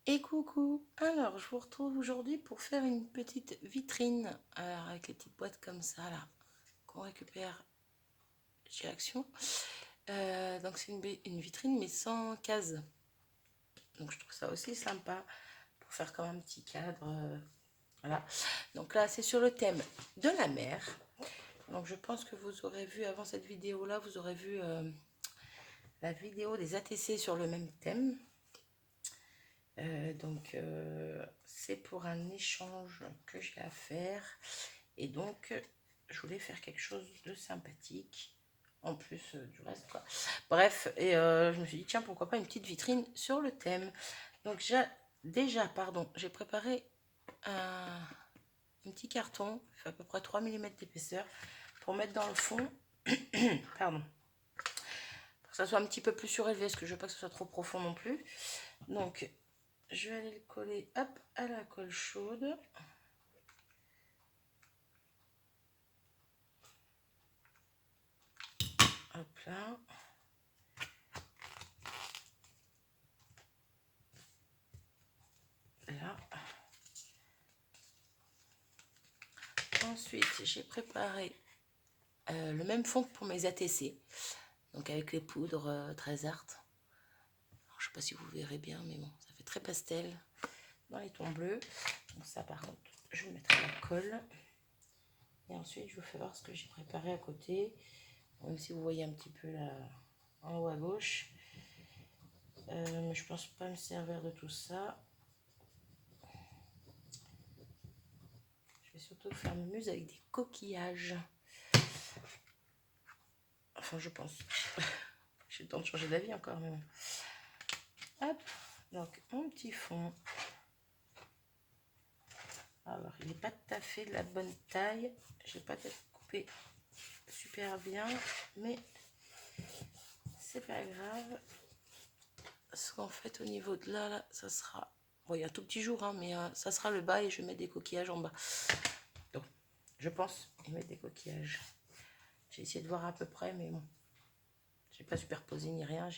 Et coucou, alors je vous retrouve aujourd'hui pour faire une petite vitrine, alors avec les petites boîtes comme ça là, qu'on récupère chez Action. Donc c'est une vitrine mais sans case, donc je trouve ça aussi sympa pour faire comme un petit cadre, voilà. Donc là c'est sur le thème de la mer, donc je pense que vous aurez vu avant cette vidéo là, vous aurez vu la vidéo des ATC sur le même thème. C'est pour un échange que j'ai à faire et donc je voulais faire quelque chose de sympathique en plus du reste quoi. Bref, et je me suis dit tiens, pourquoi pas une petite vitrine sur le thème. Donc j'ai préparé un petit carton, il fait à peu près 3 mm d'épaisseur, pour mettre dans le fond. Pardon, pour que ça soit un petit peu plus surélevé parce que je veux pas que ce soit trop profond non plus. Donc je vais aller le coller, hop, à la colle chaude. Hop là. Là. Ensuite, j'ai préparé le même fond que pour mes ATC. Donc avec les poudres très art. Alors, je sais pas si vous verrez bien, mais bon, ça fait très pastel dans les tons bleus. Donc ça, par contre, je vais mettre la colle. Et ensuite, je vous fais voir ce que j'ai préparé à côté. Même si vous voyez un petit peu là en haut à gauche. Mais je pense pas me servir de tout ça. Je vais surtout faire mes muses avec des coquillages. Enfin, je pense. J'ai le temps de changer d'avis encore. Mais... hop, donc mon petit fond. Alors, il n'est pas tout à fait de la bonne taille. Je n'ai pas peut-être coupé super bien, mais c'est pas grave. Parce qu'en fait, au niveau de là, ça sera... bon, il y a un tout petit jour, hein, mais ça sera le bas et je vais mettre des coquillages en bas. Donc, je pense y mettre des coquillages. J'ai essayé de voir à peu près, mais bon. J'ai pas superposé ni rien.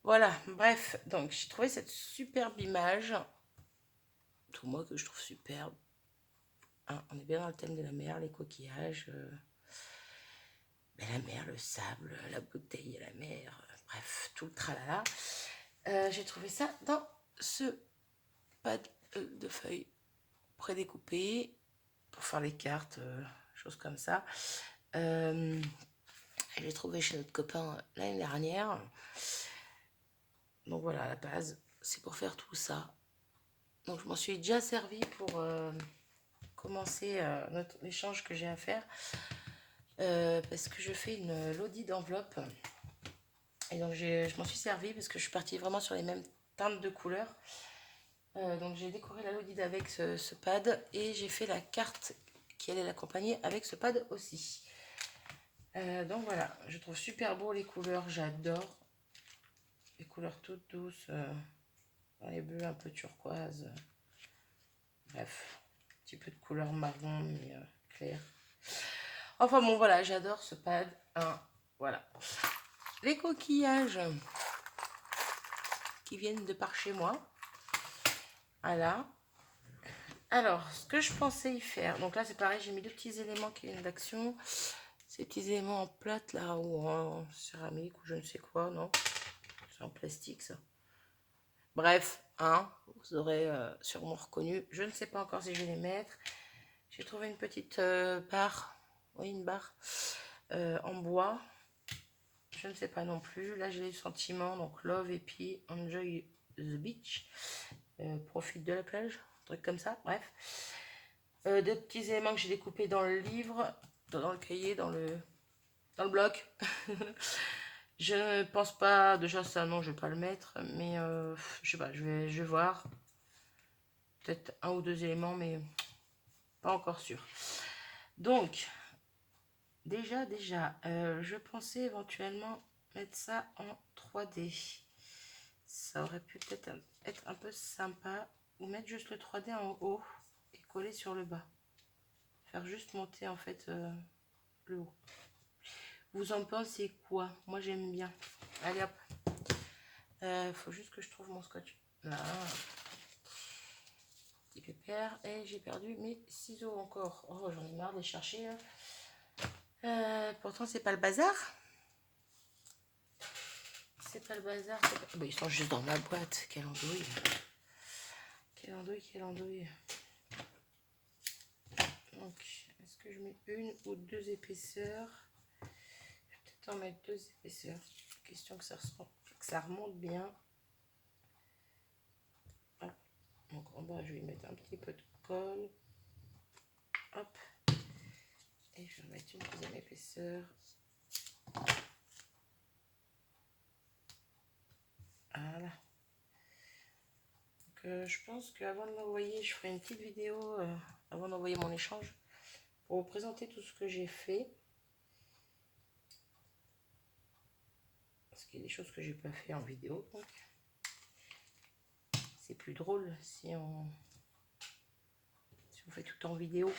Voilà, bref. Donc, j'ai trouvé cette superbe image. Tout moi que je trouve superbe. Hein, on est bien dans le thème de la mer, les coquillages. La mer, le sable, la bouteille et la mer, bref, tout le tralala. J'ai trouvé ça dans ce pad de feuilles prédécoupées pour faire les cartes, choses comme ça. J'ai trouvé chez notre copain l'année dernière. Donc voilà, à la base, c'est pour faire tout ça. Donc je m'en suis déjà servi pour commencer l'échange que j'ai à faire. Parce que je fais une lodi d'enveloppe. Et donc je m'en suis servi parce que je suis partie vraiment sur les mêmes teintes de couleurs. Donc j'ai décoré la Lodide avec ce pad et j'ai fait la carte qui allait l'accompagner avec ce pad aussi. Donc voilà, je trouve super beau les couleurs, j'adore. Les couleurs toutes douces, les bleus un peu turquoise. Bref, un petit peu de couleur marron mais clair. Enfin bon voilà, j'adore ce pad. Hein, voilà. Les coquillages qui viennent de par chez moi. Voilà. Alors, ce que je pensais y faire, donc là c'est pareil, j'ai mis deux petits éléments qui viennent d'Action. Ces petits éléments en plate là, ou en céramique, ou je ne sais quoi, non, c'est en plastique ça. Bref, hein, vous aurez sûrement reconnu. Je ne sais pas encore si je vais les mettre. J'ai trouvé une petite barre, oui une barre en bois. Je ne sais pas non plus. Là j'ai les sentiments, donc love et puis enjoy the beach. Profite de la plage, un truc comme ça, bref. Deux petits éléments que j'ai découpés dans le livre, dans le cahier, dans le bloc. Je ne pense pas, déjà ça non, je vais pas le mettre, mais je sais pas, je vais voir. Peut-être un ou deux éléments, mais pas encore sûr. Donc, déjà, je pensais éventuellement mettre ça en 3D. Ça aurait pu peut-être être un peu sympa, ou mettre juste le 3D en haut et coller sur le bas. Faire juste monter en fait le haut. Vous en pensez quoi? Moi j'aime bien. Allez hop. Faut juste que je trouve mon scotch. Là. Petit pépère. Et j'ai perdu mes ciseaux encore. Oh, j'en ai marre de les chercher. Pourtant, c'est pas le bazar. C'est pas le bazar. Pas... Bah, ils sont juste dans ma boîte. Quelle andouille. Quelle andouille, quelle andouille. Donc, est-ce que je mets une ou deux épaisseurs? Je vais peut-être en mettre deux épaisseurs. Question que ça remonte bien. Hop. Donc en bas, je vais mettre un petit peu de colle. Hop. Et je vais mettre une deuxième épaisseur. Voilà. Donc, je pense qu'avant de l'envoyer, je ferai une petite vidéo avant d'envoyer mon échange pour vous présenter tout ce que j'ai fait. Parce qu'il y a des choses que j'ai pas fait en vidéo. C'est plus drôle si on fait tout en vidéo.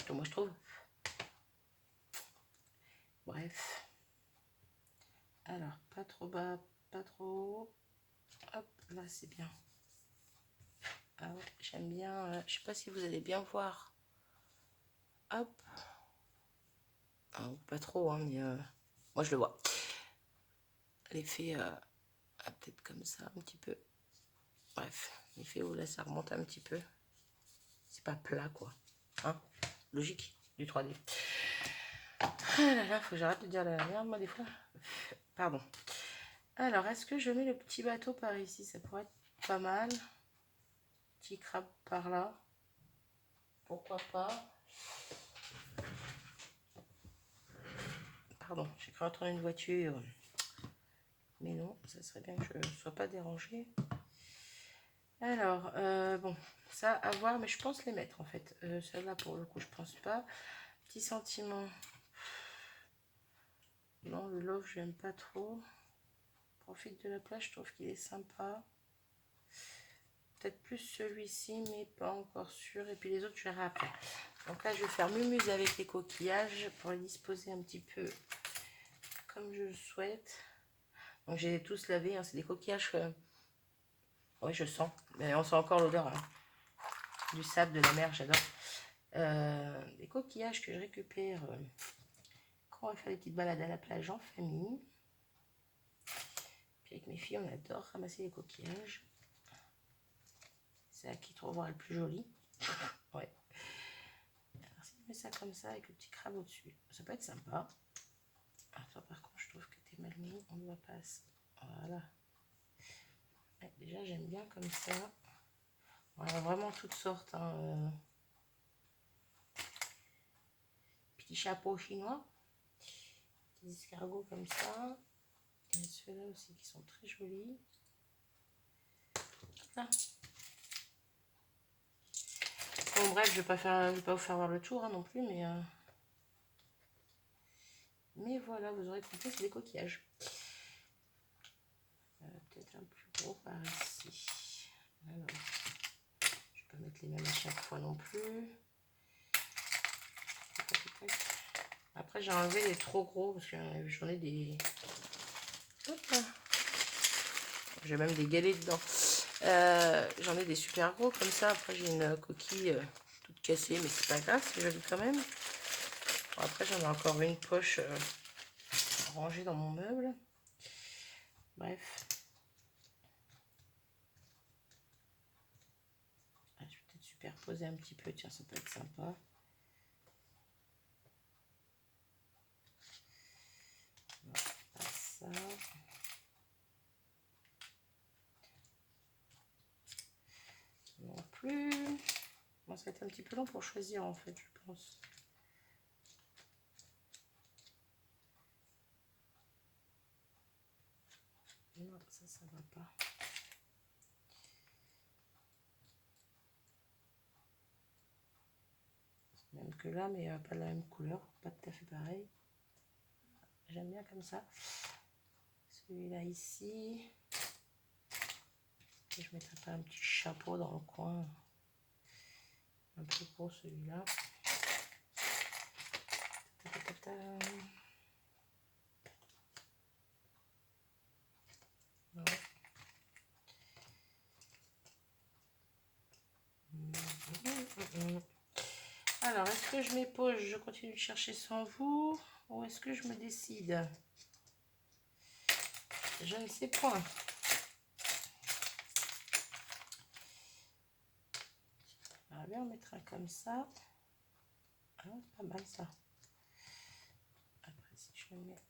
Donc, moi je trouve. Bref. Alors, pas trop bas, pas trop haut. Hop, là c'est bien. Ah ouais, j'aime bien. Je sais pas si vous allez bien voir. Hop. Ah, pas trop, hein, mais moi je le vois. L'effet, peut-être comme ça, un petit peu. Bref, l'effet où là ça remonte un petit peu. C'est pas plat, quoi. Hein, logique, du 3D. Ah là là, faut que j'arrête de dire la merde, moi, des fois. Pardon. Alors, est-ce que je mets le petit bateau par ici? Ça pourrait être pas mal. Petit crabe par là. Pourquoi pas? Pardon, j'ai cru entendre une voiture. Mais non, ça serait bien que je ne sois pas dérangée. Alors, bon, ça à voir, mais je pense les mettre en fait. Celle-là, pour le coup, je pense pas. Petit sentiment. Non, le love, je n'aime pas trop. Profite de la plage, je trouve qu'il est sympa. Peut-être plus celui-ci, mais pas encore sûr. Et puis les autres, je verrai après. Donc là, je vais faire mumuse avec les coquillages pour les disposer un petit peu comme je le souhaite. Donc j'ai tous lavé, hein, c'est des coquillages. Oui, je sens. Mais on sent encore l'odeur hein, du sable de la mer, j'adore. Des coquillages que je récupère quand on va faire des petites balades à la plage en famille. Puis avec mes filles, on adore ramasser les coquillages. C'est à qui trouvera le plus joli. Ouais. Alors si je mets ça comme ça avec le petit crabe au-dessus, ça peut être sympa. Alors toi par contre, je trouve que t'es mal mis, on ne voit pas ça. Voilà. Ouais, déjà j'aime bien comme ça. On a vraiment toutes sortes. Hein, Petit chapeau chinois. Petits escargots comme ça. Et ceux-là aussi qui sont très jolis. Là. Bon bref, je vais pas vous faire voir le tour hein, non plus, mais voilà, vous aurez compris, c'est des coquillages. Peut-être un plus gros par ici. Alors, je vais pas mettre les mêmes à chaque fois non plus. Après, j'ai enlevé les trop gros parce que j'en ai des. J'ai même des galets dedans. J'en ai des super gros comme ça. Après, j'ai une coquille toute cassée, mais c'est pas grave, c'est joli quand même. Bon, après, j'en ai encore une poche rangée dans mon meuble. Bref. Ah, je vais peut-être superposer un petit peu. Tiens, ça peut être sympa. Non, pas ça. Non plus. Bon, ça va être un petit peu long pour choisir en fait, je pense. Non, ça va pas. Même que là, mais pas de la même couleur, pas tout à fait pareil. J'aime bien comme ça. Celui-là ici. Et je mettrai pas un petit chapeau dans le coin. Un peu gros celui-là. que je m'épose, je continue de chercher sans vous, ou est-ce que je me décide? Je ne sais point. On va bien en mettre un comme ça. Ah, pas mal ça. Après, si je le mets un petit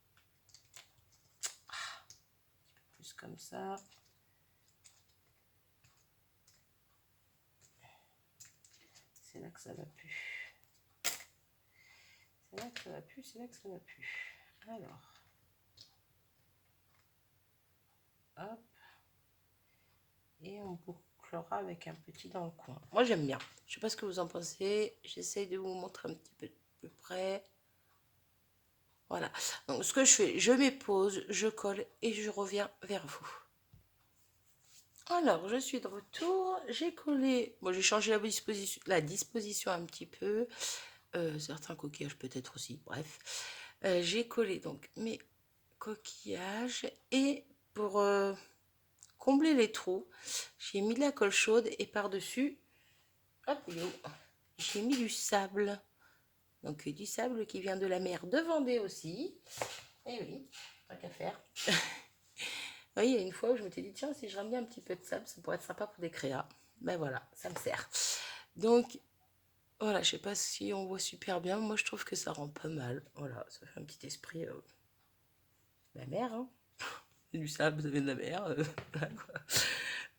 peu plus comme ça. C'est là que ça va plus. C'est là que ça va plus, c'est là que ça va plus. Alors. Hop. Et on bouclera avec un petit dans le coin. Moi, j'aime bien. Je sais pas ce que vous en pensez. J'essaye de vous montrer un petit peu plus près. Voilà. Donc, ce que je fais, je m'épose, je colle et je reviens vers vous. Alors, je suis de retour. J'ai collé. Bon, j'ai changé la disposition un petit peu. Certains coquillages peut-être aussi. Bref. J'ai collé donc mes coquillages. Et pour combler les trous, j'ai mis de la colle chaude et par-dessus, hop, j'ai mis du sable. Donc du sable qui vient de la mer de Vendée aussi. Et oui, pas qu'à faire. Oui, il y a une fois où je m'étais dit, tiens, si je ramenais un petit peu de sable, ça pourrait être sympa pour des créas. Ben voilà, ça me sert. Donc, voilà, je sais pas si on voit super bien. Moi, je trouve que ça rend pas mal. Voilà, ça fait un petit esprit la mer, hein. Du sable, ça vient de la mer. Voilà, quoi.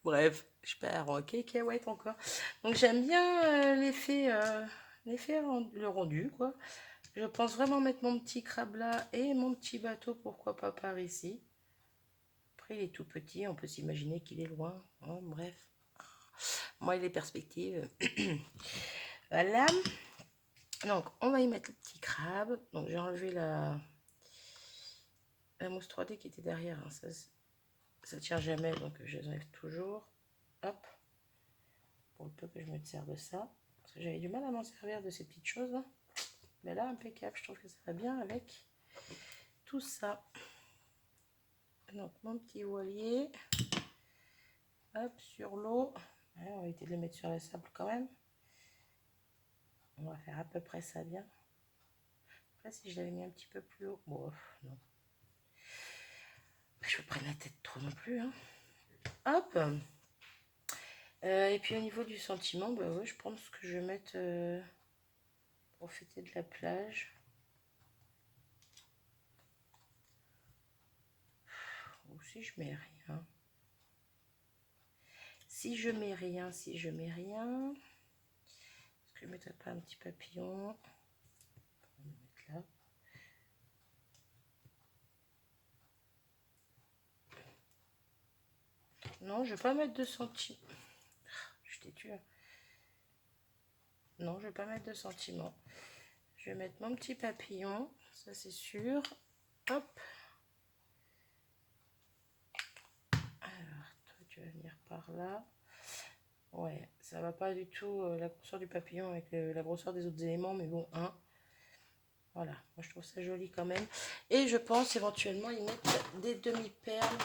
Bref, je pars en cacahuète encore. Donc, j'aime bien l'effet, le rendu, quoi. Je pense vraiment mettre mon petit crabe là et mon petit bateau, pourquoi pas par ici. Après, il est tout petit, on peut s'imaginer qu'il est loin. Oh, bref. Moi, les perspectives. Voilà. Donc, on va y mettre le petit crabe. Donc, j'ai enlevé la mousse 3D qui était derrière. Hein. Ça tient jamais, donc je les enlève toujours. Hop. Pour le peu que je me sers de ça. Parce que j'avais du mal à m'en servir de ces petites choses. Là. Mais là, impeccable. Je trouve que ça va bien avec tout ça. Donc, mon petit voilier. Hop, sur l'eau. Ouais, on va éviter de le mettre sur le sable quand même. On va faire à peu près ça bien. Après, si je l'avais mis un petit peu plus haut. Bon, non. Je me prenne la tête trop non plus. Hein. Hop. Et puis au niveau du sentiment, bah ouais, je pense que je vais mettre profiter de la plage. Ou si je mets rien. Si je mets rien. Est-ce que je ne mettrais pas un petit papillon? On va le mettre là. Non, je ne vais pas mettre de sentiments. Je t'ai tué. Non, je ne vais pas mettre de sentiments. Je vais mettre mon petit papillon, ça c'est sûr. Hop. Alors, toi tu vas venir par là. Ouais, ça va pas du tout la grosseur du papillon avec la grosseur des autres éléments, mais bon, hein. Voilà, moi je trouve ça joli quand même. Et je pense éventuellement y mettre des demi-perles.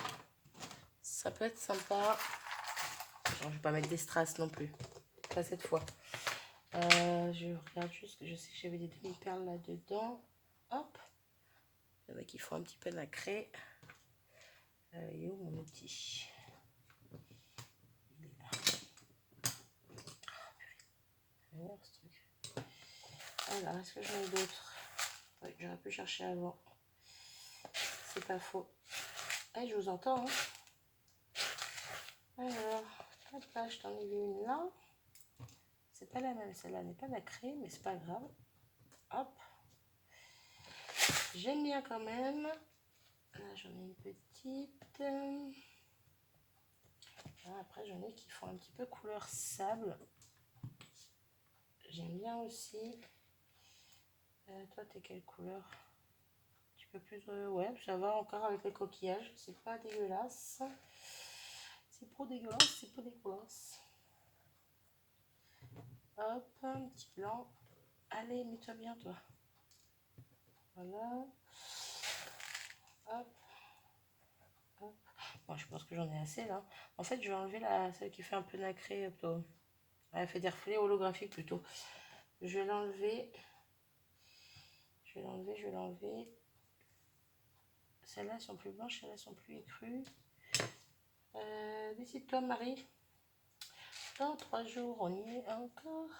Ça peut être sympa. Genre, je vais pas mettre des strass non plus. Pas cette fois. Je regarde juste que je sais que j'avais des demi-perles là-dedans. Hop. Il y en a qui font un petit peu nacré. Il est où mon outil? Il est là. Oh, ce truc. Alors, est-ce que j'en ai d'autres? Oui, j'aurais pu chercher avant. C'est pas faux. Eh, je vous entends. Hein. Alors, hop là, je t'en ai vu une là. C'est pas la même, celle-là n'est pas nacrée, mais c'est pas grave. Hop. J'aime bien quand même. Là, j'en ai une petite. Après, j'en ai qui font un petit peu couleur sable. J'aime bien aussi. Toi, t'es quelle couleur? Un petit peu plus... ouais, ça va encore avec les coquillages. C'est pas dégueulasse. C'est pas dégueulasse, c'est pas dégueulasse. Hop, un petit blanc. Allez, mets-toi bien, toi. Voilà. Hop. Hop. Bon, je pense que j'en ai assez, là. En fait, je vais enlever celle qui fait un peu nacré. Elle fait des reflets holographiques, plutôt. Je vais l'enlever. Je vais l'enlever. Celles-là sont plus blanches, celles-là sont plus écrues. Décide-toi, Marie. Dans 3 jours, on y est encore.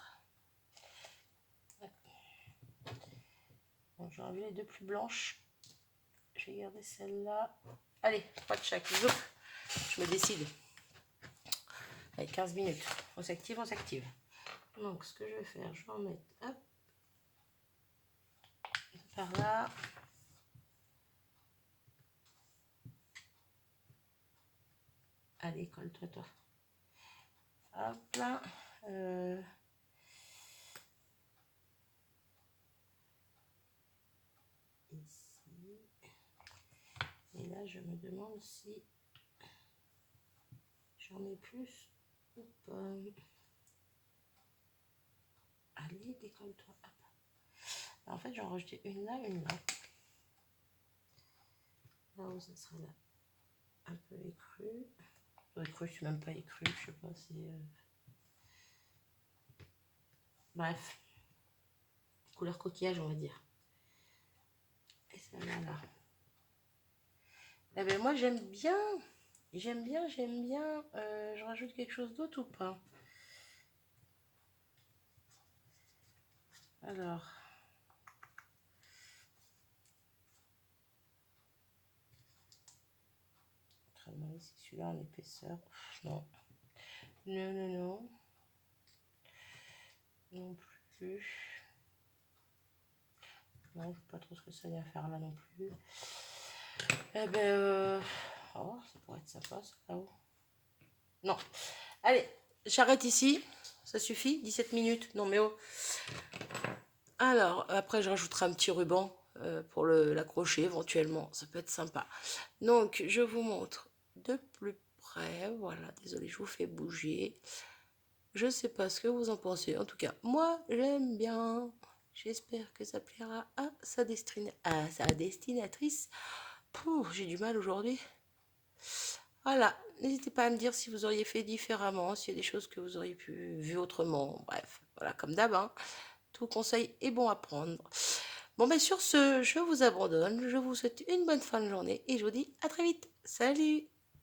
Bon, j'ai enlevé les deux plus blanches. Je vais garder celle-là. Allez, 3 de chaque. Zoup. Je me décide. Allez, 15 minutes. On s'active, on s'active. Donc, ce que je vais faire, je vais en mettre hop, par là. Allez, colle-toi, toi. Hop là. Ici. Et là, je me demande si j'en ai plus ou pas. Allez, décolle-toi. En fait, j'en rajouté une là, une là. Là où ça sera là. Un peu écru. Écru, je suis même pas écru, je sais pas si... Bref. Couleur coquillage, on va dire. Et celle-là, là. Eh ben moi, j'aime bien. J'aime bien. Je rajoute quelque chose d'autre ou pas? Alors... C'est celui-là en épaisseur. Non. Non. Non plus. Non, je ne sais pas trop ce que ça vient faire là non plus. Eh ben, oh, ça pourrait être sympa ça là-haut. Non. Allez, j'arrête ici. Ça suffit, 17 minutes. Non mais oh. Alors, après je rajouterai un petit ruban pour l'accrocher éventuellement. Ça peut être sympa. Donc, je vous montre de plus près. Voilà, désolé, je vous fais bouger. Je sais pas ce que vous en pensez. En tout cas, moi, j'aime bien. J'espère que ça plaira à sa destinatrice. J'ai du mal aujourd'hui. Voilà. N'hésitez pas à me dire si vous auriez fait différemment, s'il y a des choses que vous auriez pu vu autrement. Bref, voilà, comme d'hab. Hein. Tout conseil est bon à prendre. Bon, ben sur ce, je vous abandonne. Je vous souhaite une bonne fin de journée et je vous dis à très vite. Salut!